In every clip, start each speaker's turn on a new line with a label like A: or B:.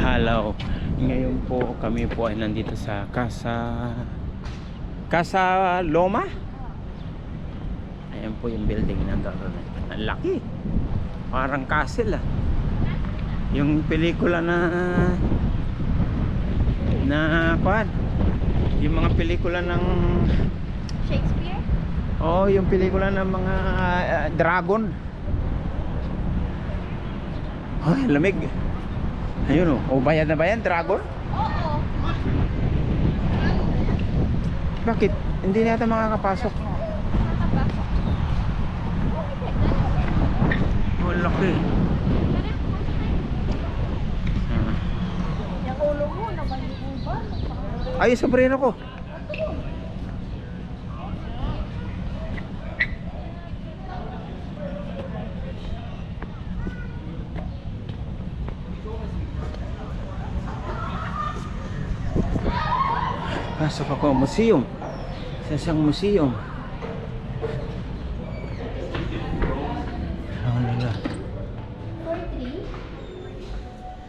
A: Hello. Ngayon po kami po ay nandito sa Casa Loma. Ayan po yung building ng government. Ang laki. Parang castle ah. Yung pelikula na kuan. Yung mga pelikula ng
B: Shakespeare?
A: oh, yung pelikula ng mga dragon. Ay, lamig. Ayun oh. O bayad na ba yan, dragon?
B: Oo.
A: Bakit? Hindi na yata makakapasok. Oh, laki.
B: Yung ulo mo, nabalikin ba?
A: Ay, sombrero ko. Pasok ako museum. Sa isang museum. Oh, nila.
B: 43?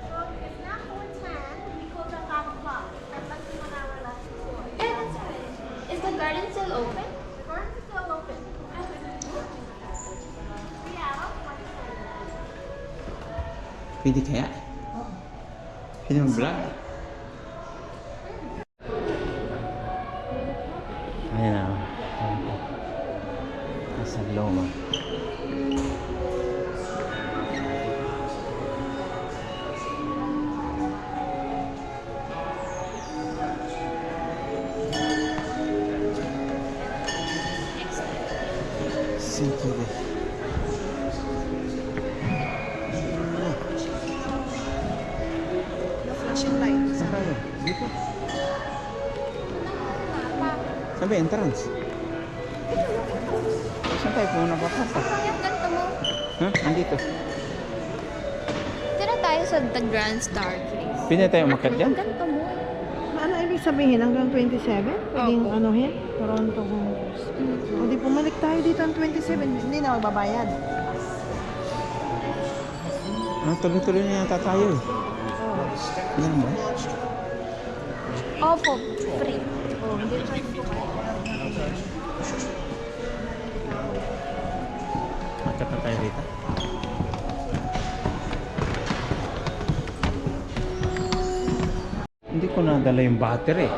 B: So, it's not 410 because of 5 o'clock. And that's when I were last before. Yeah, that's right. Is the garden still open? The garden is still open. Yeah,
A: Pwede kaya? Pwede mag-vlog? Ayan na. Nasa Loma. Sige.
B: flashing light.
A: Saan tayo? Dito. Saan ba yung entrance? Saan tayo pumunta papasok?
B: Yung ganito mo.
A: Ha? Andito.
B: Tira tayo sa The Grand Staircase.
A: Pwede tayo umakyat dyan?
B: Ganito mo.
C: Ano ibig sabihin? Hanggang 27? Pwedeng anuhin? Toronto kung... O di pumalik tayo dito ang 27. Hindi na magbabayad.
A: Tuloy-tuloy na yata tayo eh. Yan ba?
B: Opo, free.
C: Oh, hindi tayo
A: Makat na tayo dito. Hindi ko nadala yung battery.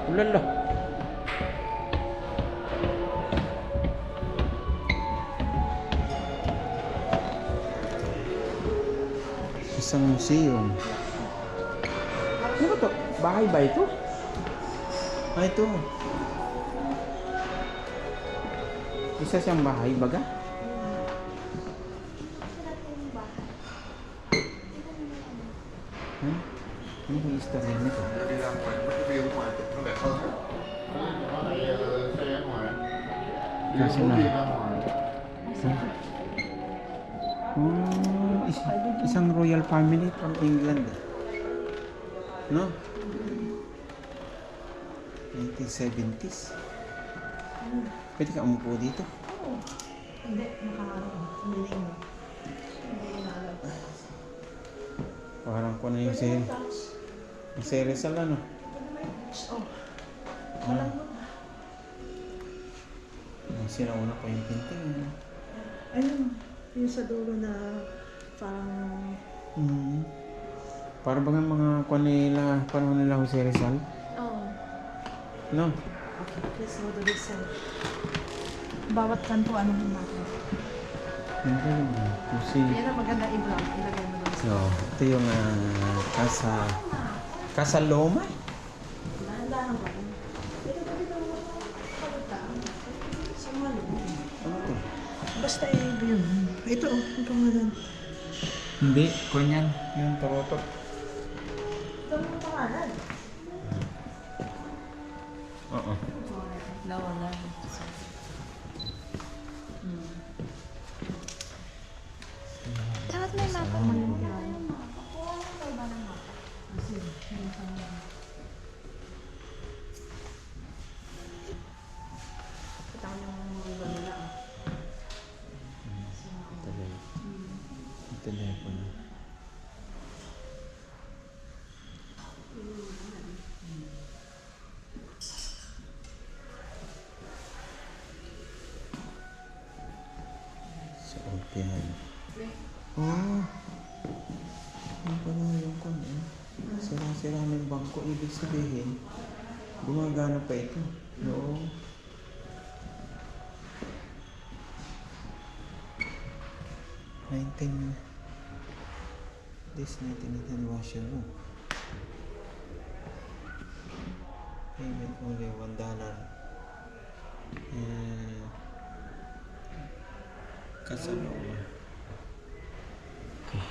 A: Ulala. Isang museum. Ano ba to? Bahay ba ito? Ah, ito. Isa siyang bahay baga? Huh? Ano yung istorya nito?
D: Đi ra ngoài, mất cái view ngoài nó đẹp hơn á. Xe ở ngoài.
A: Kasi
D: View
A: na.
D: ra ngoài.
A: Oh, isang royal family from England. No? 1970s. Pwede ka umupo dito?
C: Hindi, nakaharap.
A: Parang ko na yung series. Yung series sa ano? Yung sinauna ko yung pinting.
C: Ayun, yung sa dulo na parang...
A: Para bang ang mga kuha nila, panahon nila Jose Rizal?
B: Oo.
A: No?
C: Okay, let's go to this side. Bawat kanto, anong natin?
A: Hindi naman. Kasi...
C: Yan ang maganda i-vlog. Ilagay mo lang sa...
A: So, ito yung Casa Loma?
C: Dahan-dahan ba? Dito. Sa malo.
A: Ano to?
C: Basta yun. Ito, ang pangalan.
A: Hindi, kunyan. Yung Toronto.
C: Ito ang pangalan.
A: Oo.
C: Wala.
B: Dapat may mapa.
A: Telepono. Oh. Ano pa na yung kung sira-sira ng bangko. Ibig sabihin, gumagana pa ito. No. This 19 washer room. Payment only $1. Kasama ko. Okay.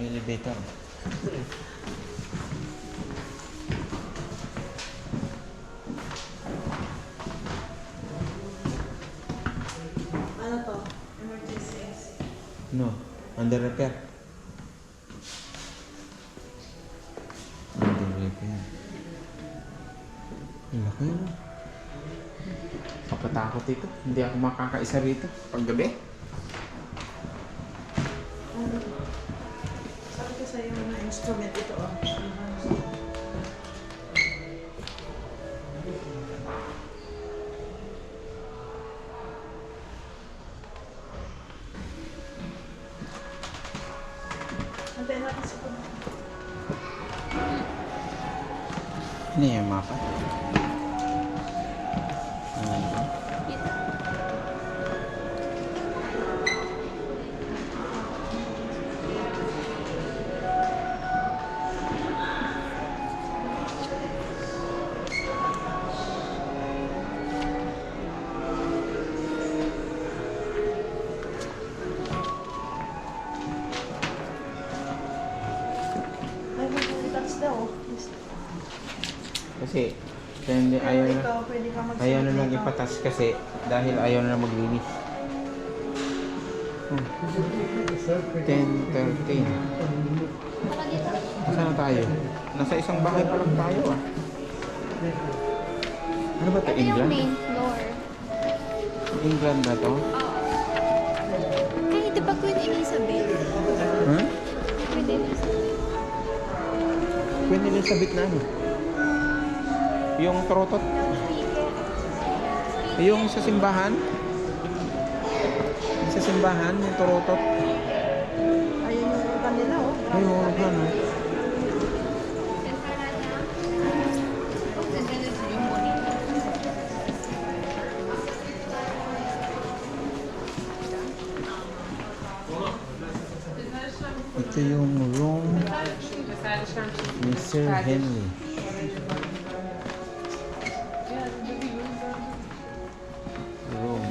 A: Elevator.
C: Ano to? Emergency exit.
A: No, under repair. Under repair. Ang laki no. Kapatakot ito. Hindi ako makakaisa rito paggabi.
C: Sabi ko sa'yo mga instrument ito. Oh. Antay na kasi ko.
A: Ano yung mapa? Ano ba?
C: Ay, may touch daw.
A: Kasi hindi, ayaw na,
C: Ikaw, pwede ka mag-save
A: ayaw na lang
C: nito.
A: ipatas kasi dahil ayaw na maglinis. 10:13.
B: Para dito.
A: Nasaan na tayo? Nasa isang bahay pa lang tayo ah. Ano ba ito?
B: Ito yung
A: England?
B: main floor.
A: England na to?
B: Ay, di ba Queen Elizabeth?
A: Huh?
B: Queen Elizabeth.
A: Queen Elizabeth na ano? Yung trotot? Yung sa simbahan? Sa simbahan, yung trotot?
C: Ayun yung organ nila, oh.
A: Ay, organ ah. Ito yung room ni Sir Henry. Room.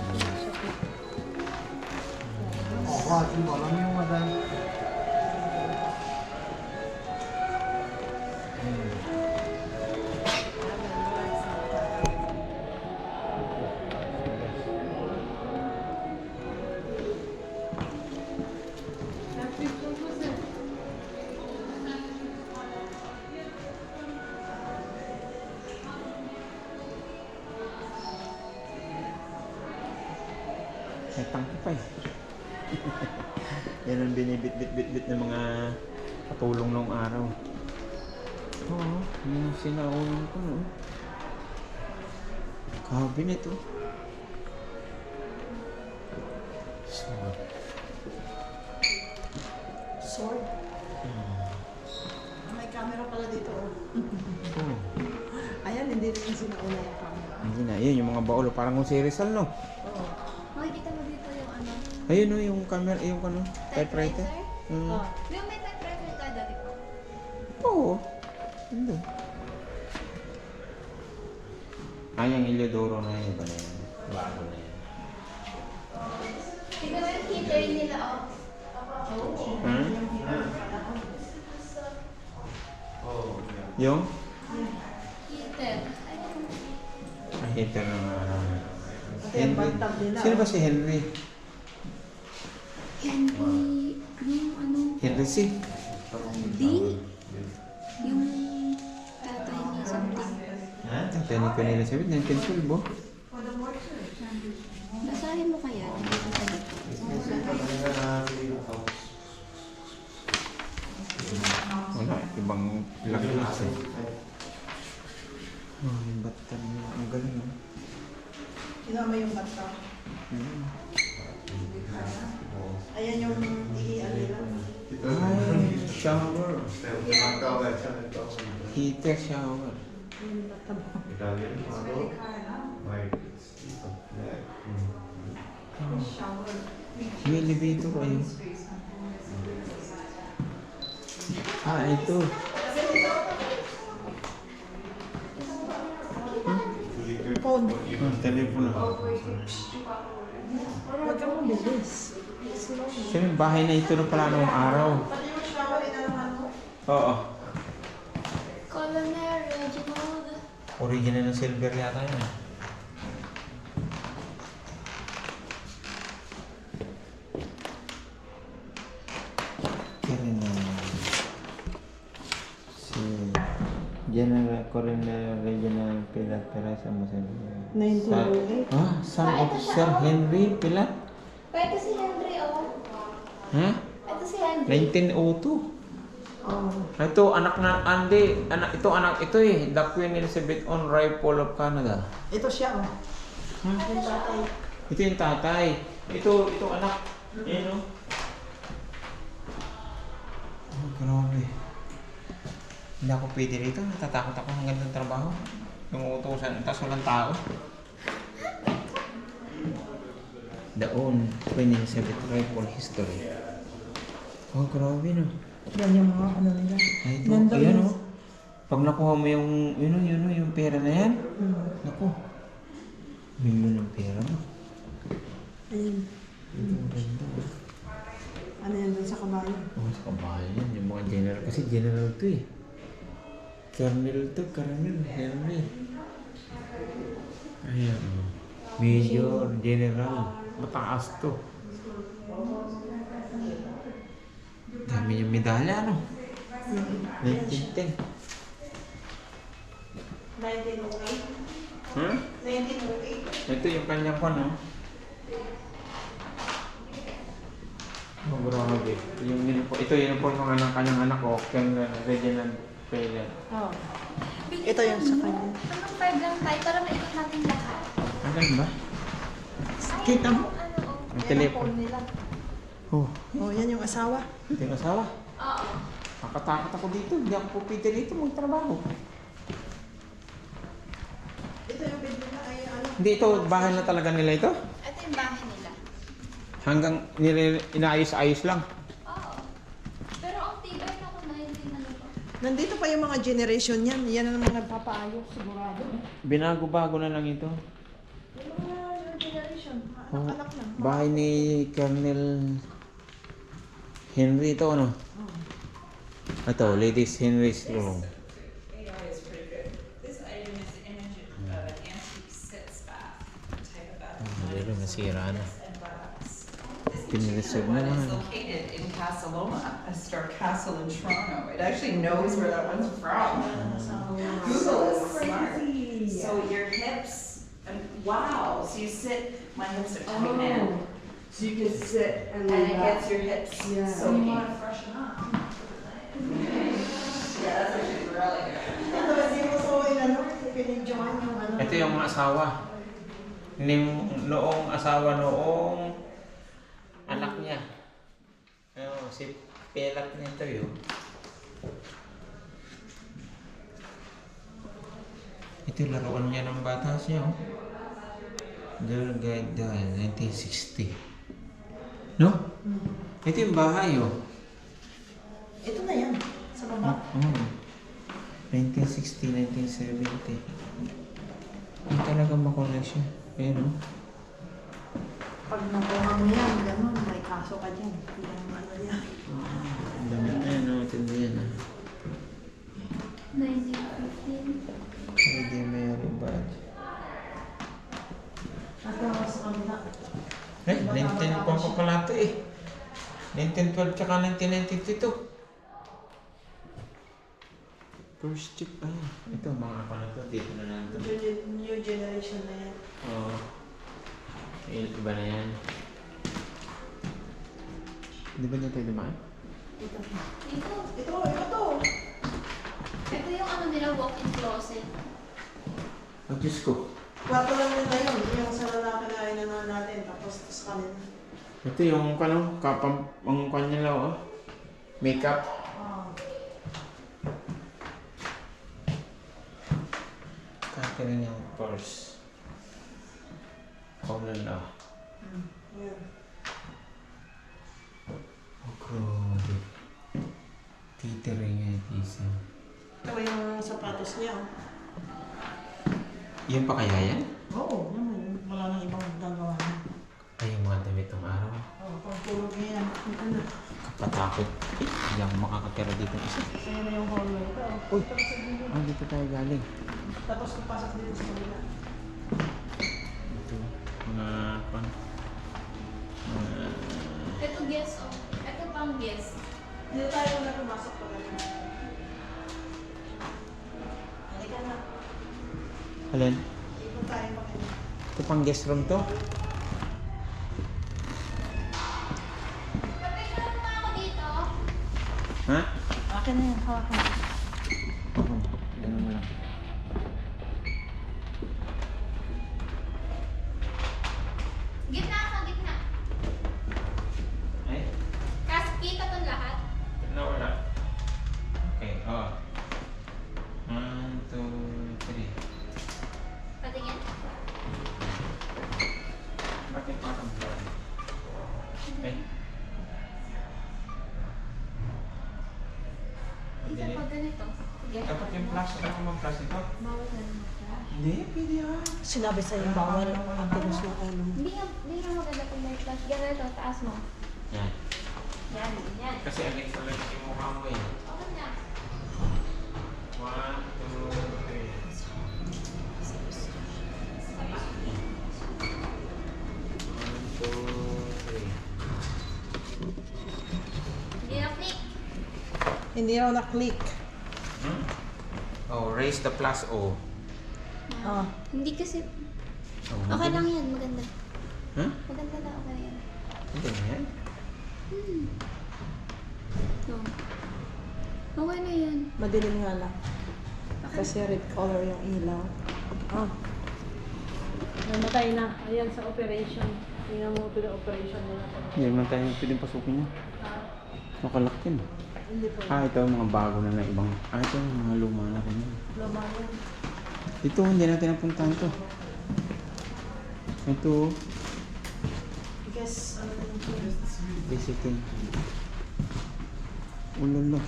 A: May tangke pa eh. Yan ang binibit-bit-bit-bit ng mga katulong nung araw. Oo, yung sinaunan ko no. Cabinet oh. Sword.
C: Sword. May camera pala dito, oh.
A: Oh.
C: Ayan, hindi rin sinauna yung camera.
A: Hindi na, yun yung mga baolo. Parang kung si Rizal no.
C: Oo.
B: Makikita mo dito yung ano.
A: Ayun no, yung camera, yung ano, typewriter.
C: Oh.
B: Yung may typewriter tayo dati po.
A: Oo. Hindi. Ay, yung Iliodoro na yun. Iba na yan. Bago na yan.
B: Tignan mo yung heater nila, oh.
A: Hmm? Yung?
B: Heater.
A: Hater ng
C: Ito yung bathtub nila.
A: Sino ba si Henry?
B: Henry, yung ano,
A: Henry C.
B: hindi. Yung tatay ni something.
A: Tatay ni Queen Elizabeth, 1912 oh.
B: Basahin mo kaya, hindi ko sa dito.
A: Wala, ibang language eh. Oh, yung bathtub niya. Ang galing oh.
C: Kinama yung bathtub.
A: Hmm.
C: Yan yung ano nila.
A: Ay, shower.
D: Italian
A: Heater shower.
D: model. Like, black.
A: May elevator kayo. Ah, ito.
C: Phone.
A: Ah, telepono.
C: Huwag kang mabilis.
A: Kasi yung bahay na ito na pala noong araw.
C: Pati yung shower na naman mo.
A: Oo.
B: Colonel Reginald.
A: Original ng silver yata yun. Si General Colonel Reginald Pilat Perez ang masabi.
C: 1908.
A: Son of Sir Henry Pilat?
B: Pa, ito si Henry, oh.
A: Ha?
B: Ito si Henry.
A: 1902.
C: Oh.
A: Ito anak na Andy, anak ito eh, the Queen Elizabeth on Rifle of Canada.
C: Ito siya, oh.
A: Hmm?
C: Yung tatay.
A: Ito yung tatay. Ito anak. Ayan o. Oh, grabe. Hindi ako pwede rito. Natatakot ako ng ganitong trabaho. Yung utusan, tas walang tao. The own Queen Elizabeth Rifle History. Oh, grabe no.
C: Yan yung mga ano nila.
A: Ay, ito.
C: Nandun
A: Ayan
C: yun.
A: o. Pag nakuha mo yung, yung pera na yan. Naku. Milyon ng pera mo.
C: Ayun.
A: Ito ang ganda.
C: Ano yan dun sa kabayo?
A: Oh, sa kabayan yan. Yung mga general. Kasi general to eh. Colonel to, Colonel Henry. Ayan. Oh. Major, General. Mataas to. Dami yung medalya, ano? 1910.
C: 1908.
A: Hmm?
C: 1908.
A: Ito yung kanyang pan, no? Oh, grabe. Ito yung uniform ng kanyang anak ko, Colonel Reginald Pereira.
C: Oh. Ito yung sa kanya.
B: Anong 5 lang tayo para maikot natin lahat.
A: Ano ba?
C: Kita mo?
B: Ano, oh.
A: Ang telepono.
B: Nila.
A: Oh,
C: Oh, yan yung asawa.
A: ito yung asawa.
B: Oo.
A: Nakatakot ako dito. Hindi ako pupiti rito magtrabaho.
C: Ito yung bed nila ay ano.
A: Hindi ito, bahay na talaga nila ito.
B: Ito yung bahay nila.
A: Hanggang inaayos-ayos lang.
B: Oo. Pero ang tibay na kung 19 ano pa.
C: Nandito pa yung mga generation yan. Yan ang mga nagpapaayos sigurado.
A: Binago-bago na lang ito.
C: Yung mga generation, mga
A: Oh,
C: anak-anak lang.
A: bahay ni Colonel Henry ito, ano? Ito, Ladies Henry's room.
E: AI is pretty good. This item is the image of an antique sit spa type of bathroom.
A: Dito, nasira na.
E: And box. This
A: Pinireserve
E: particular
A: na
E: one is
A: naman.
E: located in Casa Loma, a star castle in Toronto. It actually knows where that one's from. Google is smart. So your hips, and wow, so you sit, my hips are tight now.
C: So you can sit and
E: And it gets your hips
C: Yeah.
E: so you want to freshen up. Yeah, that's actually really good.
C: Ito, hindi mo so inano, pinidyohan yung ano.
A: Ito yung mga asawa. Noong asawa noong anak niya. Ano, si Pelat nito yun. Ito yung laruan niya ng bata siya. Oh. Girl Guide Dial, 1960. No? Ito yung bahay, oh.
C: Ito na yan, sa baba.
A: Oh. 1960, 1970. Hindi talaga makoleksyon. Ayun, oh.
C: Pag nakuha mo yan, gano'n, may kaso ka dyan. Yung ano yan.
A: Ang dami na yan, oh. Tindi yan, ah.
B: 1915.
A: Hindi Mary Badge.
C: At ako sa kanila.
A: Eh, 19 pa pala ito eh. 1912 tsaka 1992 ito. First chip, ay. Ito, mga pa na ito. Dito na lang ito.
C: New generation na yan.
A: Oo. Iba na yan. Di ba dito tayo dumaan?
C: Ito.
B: Ito.
C: Ito.
B: Ito yung ano nila, walk-in closet.
A: Oh, Diyos ko.
C: Kwarto lang nila yun. Yung sa lalaki na inano natin, tapos sa kanila.
A: Ito yung ano, kapam, ang kanya lang oh. Makeup. Catering yung purse. Oh, lala. Oh, grabe. Catering yung tisa.
C: Ito yung sapatos niya.
A: Yun pa kaya yan?
C: Oo, wala nang ibang gagawa na.
A: Ay, yung mga damit ng araw.
C: Oo, pag tulog niya yan. Ano?
A: Kapatakot. Eh, hindi ako makakatira dito isa.
C: Ayan na yung hallway ito.
A: Uy! Ah, dito tayo galing.
C: Tapos papasok dito sa kabila.
A: Ito, mga pan.
B: Ito guess, oh. Ito pang guess.
C: Dito tayo na pumasok pa ganun. Halika na.
A: Alin?
C: Ikot tayo pa ganun.
A: Ito pang guest room to?
B: Papicture mo ako dito.
A: Ha?
C: Akin na yan, hawakan mo.
A: Oo, ganun mo lang.
B: Gitna ka, gitna.
A: Ay,
B: Kasi kita to lahat.
A: nawala. Okay, oh. 1, 2, 3.
B: Patingin.
A: Bakit parang blur? Eh?
B: Isa pa ganito. Sige.
A: Dapat yung flash, ano kung flash ito?
B: Bawal na naman siya.
A: Hindi, pwede ah.
C: Sinabi sa'yo bawal ang tinos ng ulo mo.
B: Hindi nga maganda kung may flash. Ganito, taas mo.
A: Yan.
B: Yan, yan.
A: Kasi against the light yung mukha mo eh.
B: Okay na.
A: 1, 2, 3. 1, 2, 3.
B: Hindi na click.
C: Hindi raw na-click.
A: Oh, raise the plus O.
C: Oh.
B: Hindi kasi.
A: Oh,
B: Okay lang yan, maganda.
A: Huh?
B: Maganda na, okay yan.
A: Hindi na yan.
B: No. Okay na yan.
C: Madilim nga lang. Kasi red color yung ilaw. Oh. Namatay na. Ayan sa operation. Tingnan mo ito yung operation nila.
A: Hindi naman tayo pwedeng pasukin yan. Nakalak yun.
C: Hindi po.
A: Ah, ito mga bago na na ibang. Ah, ito mga luma na rin.
C: Luma yan.
A: Ito, hindi natin napuntahan to. Ito,
C: Because, ano na yung
A: visiting. Ulolo.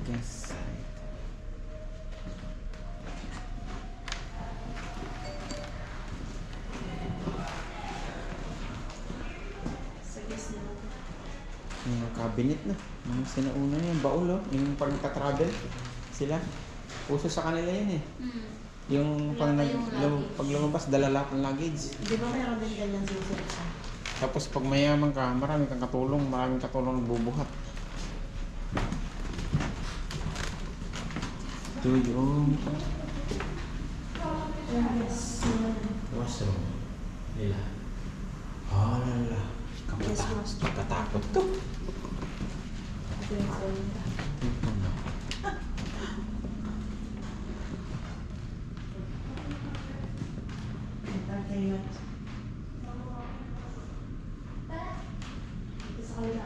A: Yes.
C: sa gis na.
A: Yung cabinet na. Yung sinauna yung baul oh. Yung pag nagka-travel sila. Uso sa kanila yun eh. Yung pag,
B: Wala pa yung luggage.
A: pag lumabas, dala lahat ng luggage.
C: Di ba meron din ganyan sa
A: Tapos pag mayaman ka, marami kang katulong, maraming katulong bubuhat. Ito yung washroom nila. Oh, lala.
C: Yes, master.
A: Katakot to. Ito na.
C: Entertainment. Sa kanila.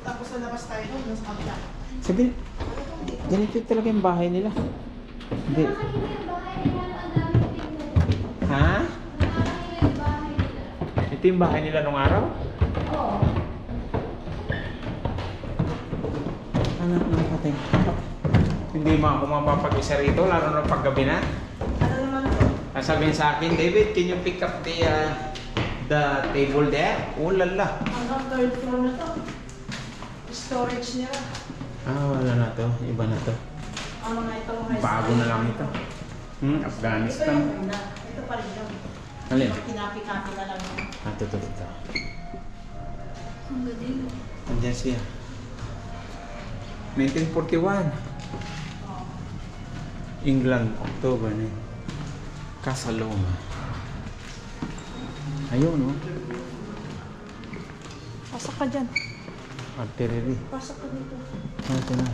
C: Tapos lalabas tayo doon sa kabila.
A: Sabi, ganito talaga yung bahay nila. Hindi.
B: Nakakita yung bahay nila, ang dami tingnan.
A: Ha?
B: Nakakita yung bahay nila.
A: Ito yung bahay nila nung araw?
B: Oo.
A: Anak ng patay. Hindi ako mapapag-isa rito, lalo na paggabi na.
C: Ano naman to?
A: Sabihin sa akin, David, can you pick up the table there? Oh, lala.
C: Hanggang third floor na to. Storage nila.
A: Ah, wala na to. Iba na to.
C: Ang mga ito mga
A: Bago na lang ito.
C: Ito
A: Afghanistan.
C: yung una. Ito pa rin yung
A: Alin?
C: kinapi-kapi na lang.
A: Ah, ito.
B: Ang galing.
A: Andiyan siya. 1941. England, October na yun. Casaloma. Ayun, no?
C: Pasok ka dyan.
A: Artillery.
C: Pasok ka dito.
A: Ah, ito na.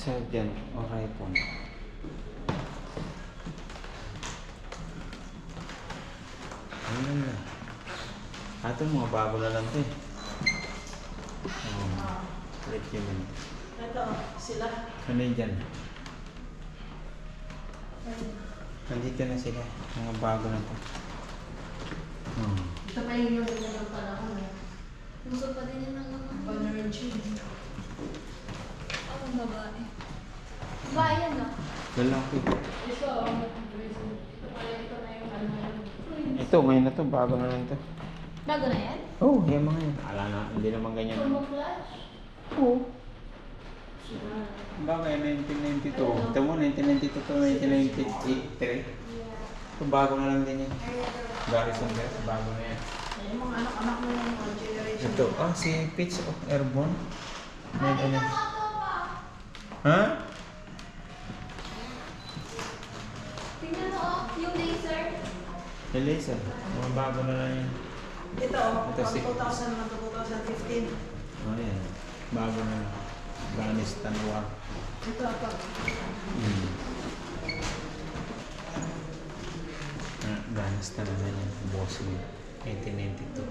A: isa dyan, o ripon. Ayun na. Ito, mga bago na lang ito eh. Oh, let you in.
C: Ito, sila.
A: Ano yun dyan? Nandito na sila. Mga bago na ito.
C: Ito pa yung ng panahon eh.
B: Gusto pa din yun ng mga
C: Banerjee.
B: ang babae. Babae yan ah.
A: Lalaki.
C: Ito, ito na yung ano.
A: Ito, ngayon na ito. Bago na lang ito.
B: Bago na yan?
A: Oh, yung mga yan. Ala na, hindi naman ganyan.
B: Camouflage?
A: Oo. Baka 1992. Ito mo, 1992 to 1993. Ito, bago na lang din yan. Garrison Bell, bago na yan.
C: Yung mga anak-anak mo yung mga generation.
A: Ito, si Pitch of Airborne. May ano. Ha?
B: Tingnan mo oh, yung laser.
A: Yung laser. Mga bago na lang yan.
C: Ito,
A: Ito, si-
C: 2000 naman to 2015.
A: Oh, yan. Bago na lang. Afghanistan War.
C: Ito, ito.
A: Afghanistan na lang yan. Bosnia. 1892.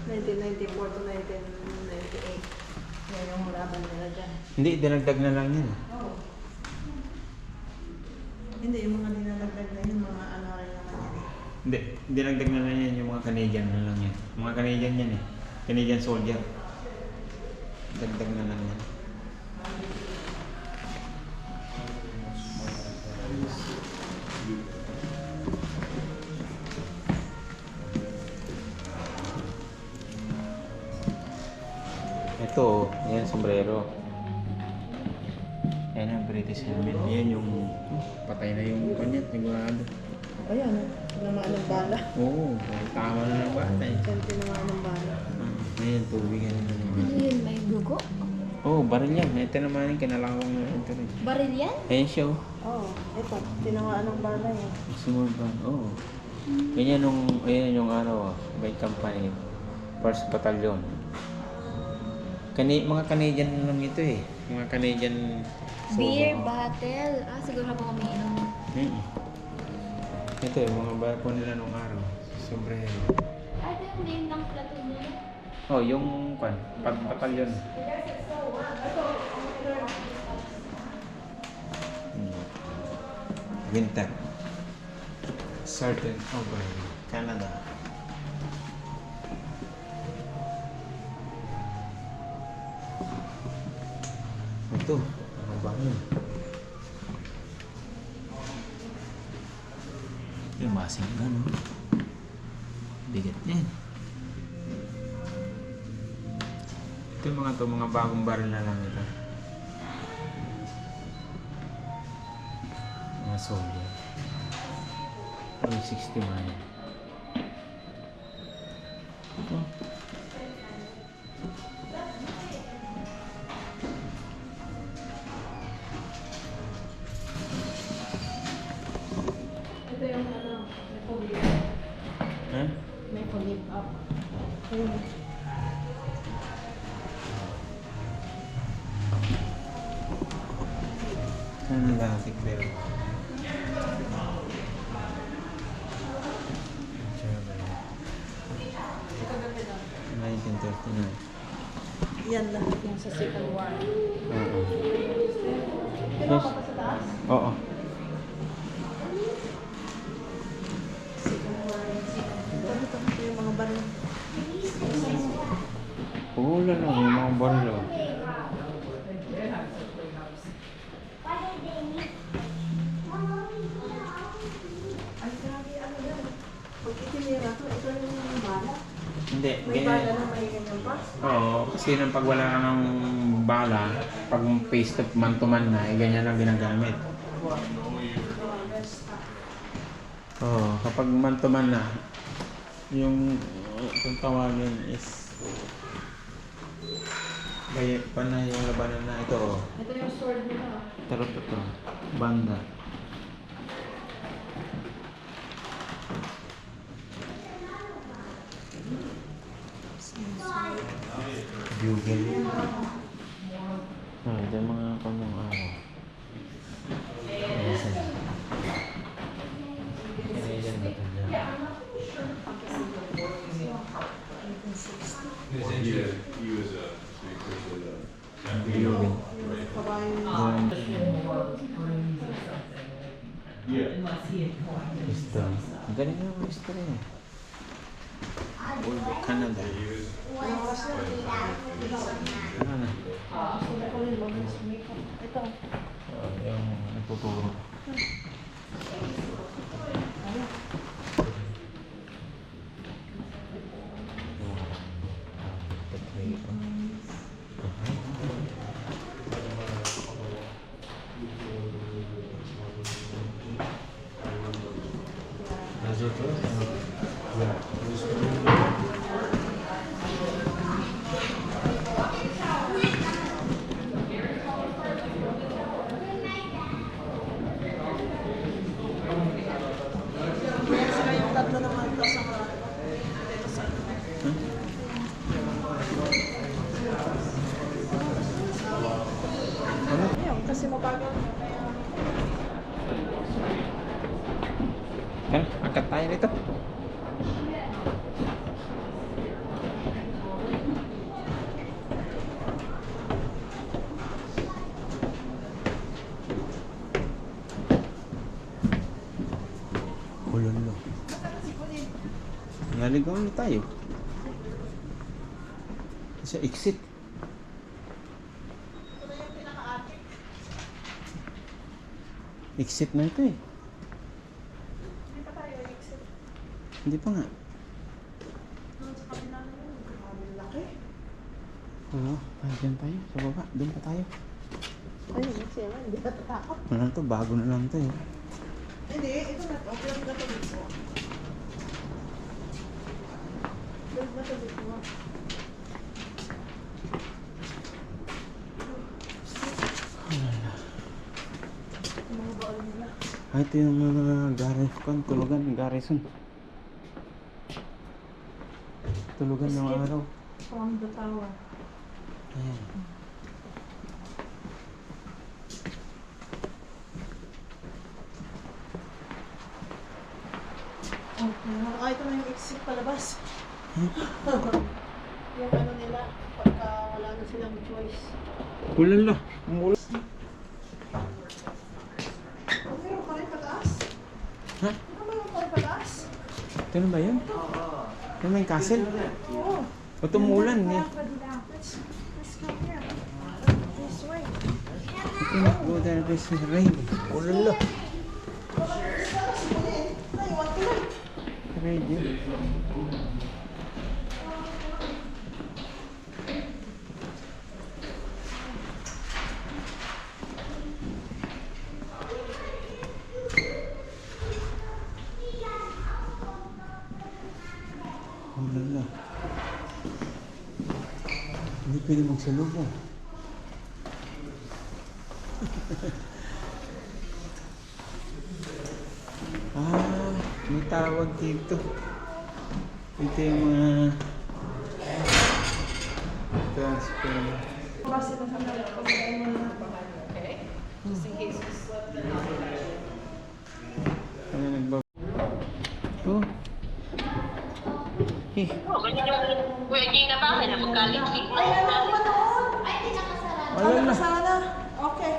C: 1994 to 1998. Yan yung laban nila dyan.
A: Hindi, dinagdag na lang yan.
C: Oo. Hindi, yung mga dinadagdag na yun, mga ano rin naman yan eh.
A: Hindi, dinagdag na lang yan yung mga Canadian na lang yan. Mga Canadian yan eh. Canadian soldier. Dagdag na lang yan. Ito, yan sombrero. Yan ang British helmet. Yan yung patay na yung kanya, sigurado.
C: Ayan, tinamaan ng bala.
A: Oo, tama na ng bata eh.
C: Yan, tinamaan ng bala.
A: Ayan, tubigan na
B: Ano
A: naman.
B: yun? May dugo?
A: Oo, baril yan. Ito naman yung kinalawang na ito rin.
B: Baril yan?
A: Ayan siya oh.
C: Oo, ito, tinamaan ng bala eh.
A: Small van, oo. Ganyan yung araw ah. By company. First Battalion. Mga Canadian lang ito eh. Mga Canadian
B: Beer
A: soldier.
B: bottle. Ah, siguro habang umiinom.
A: Ito yung mga barko nila nung araw. Sombrero.
B: Ah, ito yung name ng platoon nila.
A: Oh, yung batalyon. Winter. Sergeant O'Brien, Canada. Ito, ano ba yun? Yung masing gano. Bigat yan. Ito yung mga bagong baril na lang ito. Mga soldier. 60 man. Ito.
C: Ito yung ano, may pull
A: Ha?
C: May pull up. Ayun.
A: Ano dati pero?
C: Ito gabi lang.
A: 1939.
C: Yan lahat yung sa Civil War.
A: Oo.
C: Pero ako pa sa taas?
A: Oo.
C: Civil War. Ito yung mga baril.
A: Oo lang yung mga baril. Oh.
C: Ay, grabe, ano yan? Pag itinira to, ito yung bala.
A: Hindi,
C: May bala
A: ganyan.
C: na may ganyan pa.
A: Oo, kasi nang pag wala ka ng bala, pag face to man to man na, eh, ganyan lang ginagamit. Oo, kapag man to man na, yung kung tawagin is kaya pa na yung labanan na ito. Oh.
C: Ito yung sword nila.
A: Tarot ito. Banda. Bugle. Ah, ito yung mga Living. Yan. History. Ang galing nga ang history eh. World of Canada. Ano?
C: Ito.
A: Yung nagtuturo.
C: Ayun, kasi mabagal.
A: Ano? Angkat tayo nito. Kulolo. Naligaw na tayo. Sa exit. Exit na ito eh.
C: Hindi pa tayo exit.
A: Hindi pa nga.
C: Doon sa kabila na yun. Grabe, laki.
A: Oo, dyan tayo. Sa baba. Doon pa tayo.
C: Ayun, kasi naman, hindi ka tatakot.
A: Ano to? Bago na lang to eh.
C: Hindi, ito na to. Build na to dito. Build na to dito. Mga baon nila.
A: Ah, ito yung mga garrison. Tulugan ng araw.
C: From the tower.
A: Ayan.
C: Oh, ito na yung exit palabas. Yung ano nila, pagka wala na silang choice.
A: Ulan la. Ang ulan.
C: Oh, meron pa rin pataas?
A: Ha?
C: Ano meron pa rin pataas?
A: Ito na ba yun? Ito na yung castle?
C: Oo.
A: O tumulan eh.
C: Let's go here. This way.
A: Ito na. Oh, there is rain. Ulan la. Rain yun. Ulan la. Hindi pwede magsalubong. Ah, may tawag dito. Ito yung mga transfer.
C: Kasi nasa
E: Okay? Just in case you slip the
A: Ano nagbab... Oh. Eh,
B: Pwede na ba? Kaya magkaliki.
C: Ay, ano pa doon?
B: Ay, hindi nakasarado.
A: wala na.
C: Sana. Okay.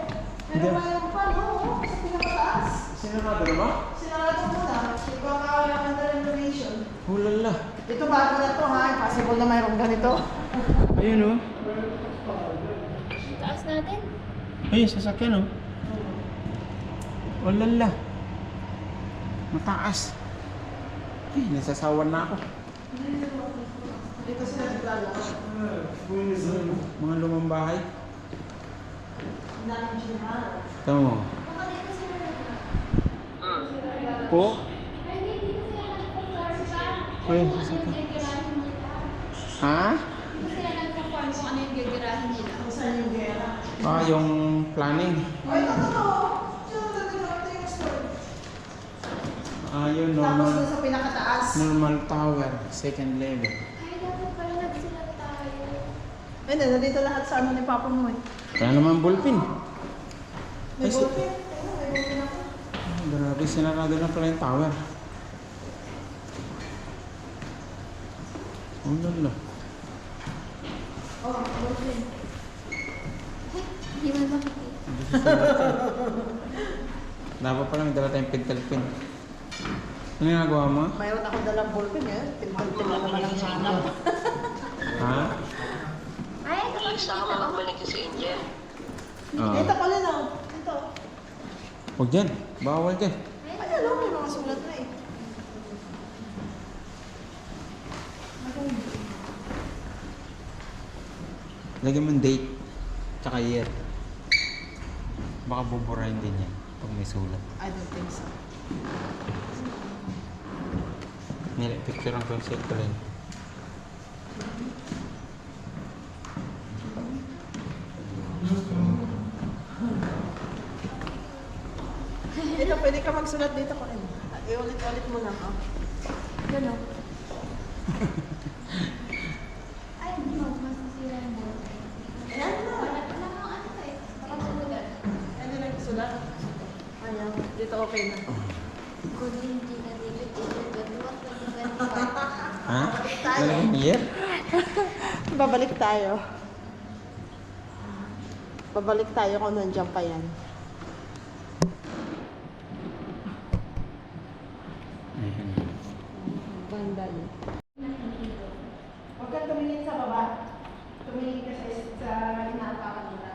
C: Pero
A: Hindi.
C: mayroon pa, no? Sa pinakataas.
A: Sinarado na ba?
C: Sinarado muna. Baka under renovation.
A: Hulala.
C: Ito bago na to ha. Possible na mayroong ganito.
A: Ayun oh.
B: Taas natin.
A: Ayun, sasakyan oh. Hulala. Mataas. Eh, nasasawan na ako.
C: Dito sila naglalaro.
A: Mga lumang bahay.
C: Ang daming sinahara.
A: Ito mo. Po? Ayun, sasakyan. Ha?
B: Hindi sila nag-perform kung ano yung gagarahin nila.
C: Kung saan yung gera.
A: Ah, yung planning.
C: Ay, ito. Ito yung store.
A: Ah, yun,
C: Tapos
A: normal.
C: doon sa pinakataas.
A: Normal tower, second level.
B: Ay, dapat pala nagsilang tayo.
C: Ay, nandito lahat sa ano ni Papa mo eh.
A: Kaya naman ballpen.
C: May
A: Ay, si-
C: ballpen. Ayun, may ballpen ako.
A: Ah, grabe, sinarado na pala yung tower. Oh, lala.
C: Oh, ballpen.
B: Hindi mo makikita.
A: Dapat pala may dala tayong pentel pen. Ano yung nagawa mo?
C: Mayroon akong dalang ballpen eh. Pinagpil na naman ang hanap.
A: Ha?
B: Ay, ito pa
F: Gusto ko magbalik si Angel.
A: Oo.
C: Ito pala na. Ito.
A: Huwag dyan. Bawal dyan.
C: Ay, ano? May mga sulat na eh.
A: Lagyan mo yung date. Tsaka year. Baka buburahin din yan. Pag may sulat.
C: I don't think so.
A: Picture ko yung set ko rin.
C: Ito, pwede ka magsulat dito ko rin. Iulit-ulit mo lang. Oh.
B: Gano'n. Ay, hindi mo. Masasira yung board.
C: Ayan na.
B: Wala mo ano eh. Parang sumulat.
C: Ano na sulat? Ayan. Dito okay na.
B: Kung hindi na nilip,
A: Ha? Nalagyan yung year?
C: Babalik tayo. Babalik tayo kung nandiyan pa yan. Banda yun. Huwag kang tumingin sa baba. Tumingin ka sa inaapakan nila.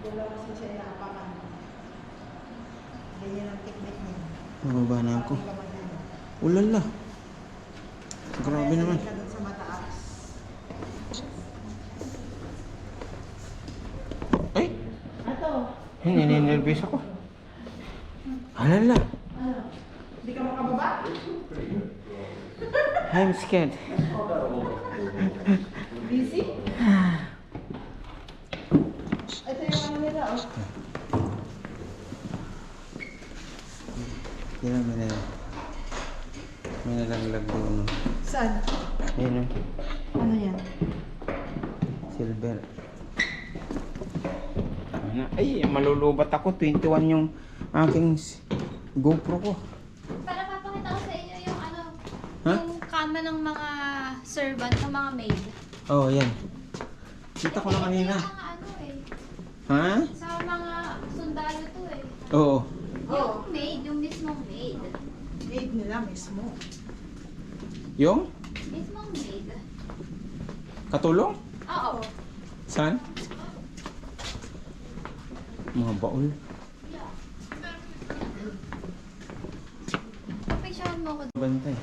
C: Doon lang kasi siya inaapakan. Ganyan ang technique niya.
A: Mababa na ako.
C: Ang laman niya.
A: Ulala. Grabe naman.
C: Ka doon sa mataas.
A: Ay!
C: Ato.
A: Ninenervous ako. Alala.
C: Ano? Hindi ka makababa?
A: I'm scared.
C: Busy? Ito yung ano nila, oh.
A: Yan may nalaglag doon.
C: Saan?
A: Ayun
C: Ano yan?
A: silver. Ay, malulubat ako. 21 yung aking GoPro ko.
B: Para papakita ko sa inyo yung ano,
A: Ha?
B: yung kama ng mga servant, ng mga maid.
A: Oh, yan. Kita ko na kanina.
B: Yung mga ano eh,
A: Ha?
B: sa mga sundalo to eh.
A: Oo.
B: Yung maid, yung mismong maid.
C: Aid nila mismo.
A: Yung?
B: Mismong maid.
A: Katulong?
B: Oo.
A: Saan? Mga baul.
B: Picture mo ko.
A: Bantay.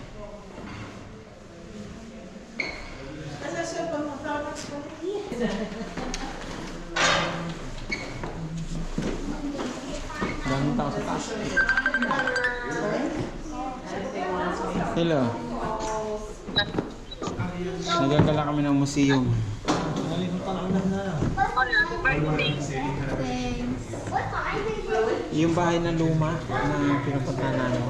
C: Nasa cellphone mo, Starbucks ko.
A: Daming tao sa taas. Hello. Nagagala kami ng museum.
B: Thanks.
A: Yung bahay na luma na pinupuntahan namin.